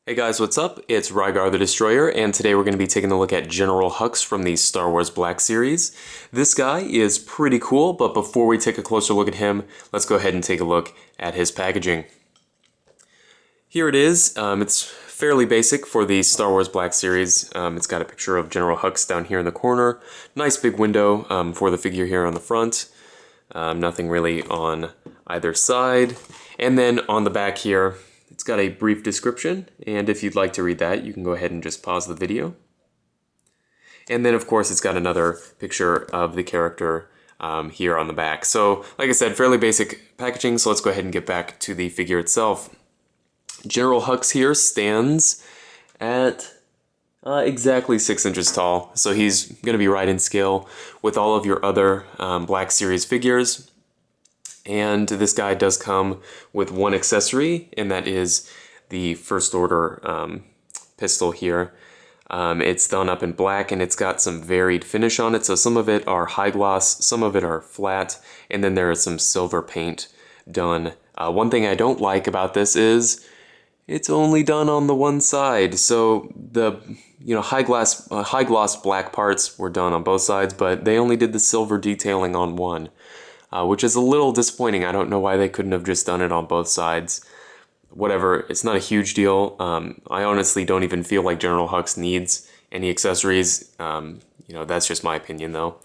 Hey guys, what's up? It's Rygar the Destroyer, and today we're going to be taking a look at General Hux from the Star Wars Black Series. This guy is pretty cool, but before we take a closer look at him, let's go ahead and take a look at his packaging. Here it is. It's fairly basic for the Star Wars Black Series. It's got a picture of General Hux down here in the corner. Nice big window for the figure here on the front. Nothing really on either side. And then on the back here, it's got a brief description, and if you'd like to read that, you can go ahead and just pause the video. And then, of course, it's got another picture of the character here on the back. So, like I said, fairly basic packaging, so let's go ahead and get back to the figure itself. General Hux here stands at exactly 6 inches tall, so he's going to be right in scale with all of your other Black Series figures. And this guy does come with one accessory, and that is the First Order pistol here. It's done up in black, and it's got some varied finish on it. So some of it are high gloss, some of it are flat, and then there is some silver paint done. One thing I don't like about this is it's only done on the one side. So the high gloss black parts were done on both sides, but they only did the silver detailing on one. Which is a little disappointing. I don't know why they couldn't have just done it on both sides. Whatever, it's not a huge deal. I honestly don't even feel like General Hux needs any accessories. That's just my opinion though.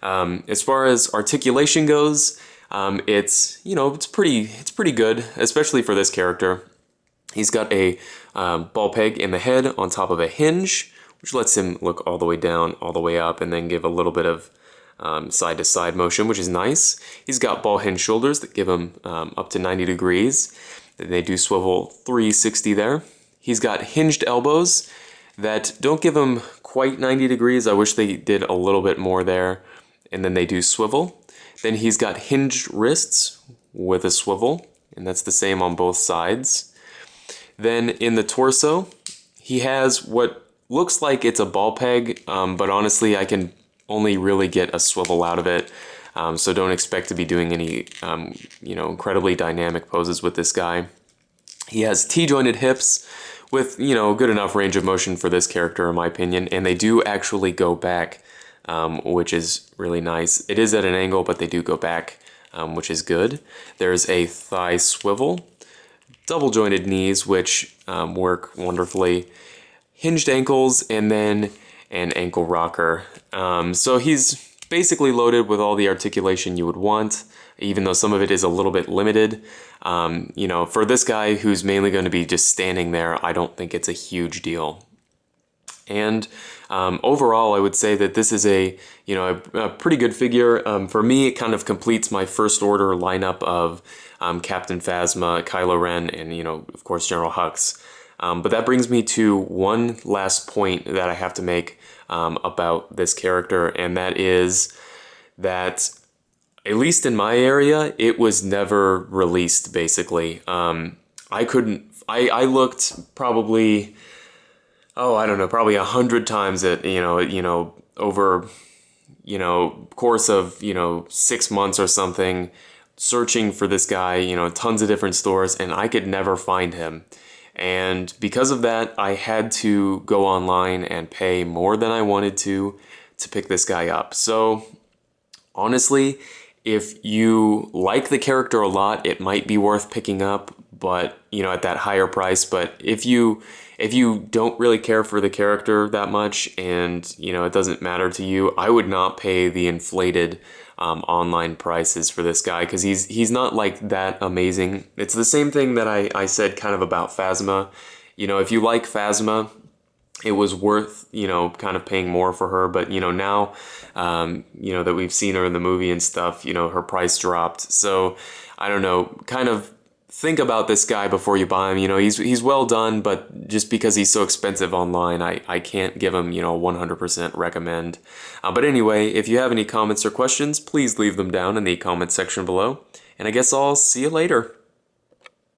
As far as articulation goes, it's pretty good, especially for this character. He's got a ball peg in the head on top of a hinge, which lets him look all the way down, all the way up, and then give a little bit of side-to-side motion, which is nice. He's got ball hinge shoulders that give him up to 90 degrees. They do swivel 360 there. He's got hinged elbows that don't give him quite 90 degrees. I wish they did a little bit more there. And then they do swivel. Then he's got hinged wrists with a swivel, and that's the same on both sides. Then in the torso, he has what looks like it's a ball peg, but honestly I can only really get a swivel out of it, so don't expect to be doing any incredibly dynamic poses with this guy. He has T-jointed hips with good enough range of motion for this character in my opinion, and they do actually go back, which is really nice. It is at an angle, but they do go back, which is good. There's a thigh swivel, double jointed knees, which work wonderfully, hinged ankles, and then an ankle rocker. So he's basically loaded with all the articulation you would want, even though some of it is a little bit limited. For this guy who's mainly going to be just standing there, I don't think it's a huge deal. And overall, I would say that this is a pretty good figure. For me, it kind of completes my First Order lineup of Captain Phasma, Kylo Ren, and of course General Hux. But that brings me to one last point that I have to make about this character, and that is that, at least in my area, it was never released, basically. I looked probably, I don't know, probably 100 times at, over, course of, 6 months or something, searching for this guy, tons of different stores, and I could never find him. And because of that, I had to go online and pay more than I wanted to pick this guy up. So honestly, if you like the character a lot, it might be worth picking up, but at that higher price. But if you don't really care for the character that much, and it doesn't matter to you, I would not pay the inflated online prices for this guy, because he's not like that amazing. It's the same thing that I said kind of about Phasma. If you like Phasma, it was worth kind of paying more for her, but now that we've seen her in the movie and stuff, her price dropped. So I don't know, kind of think about this guy before you buy him. He's well done, but just because he's so expensive online, I can't give him 100% recommend. But anyway, if you have any comments or questions, please leave them down in the comment section below, and I guess I'll see you later.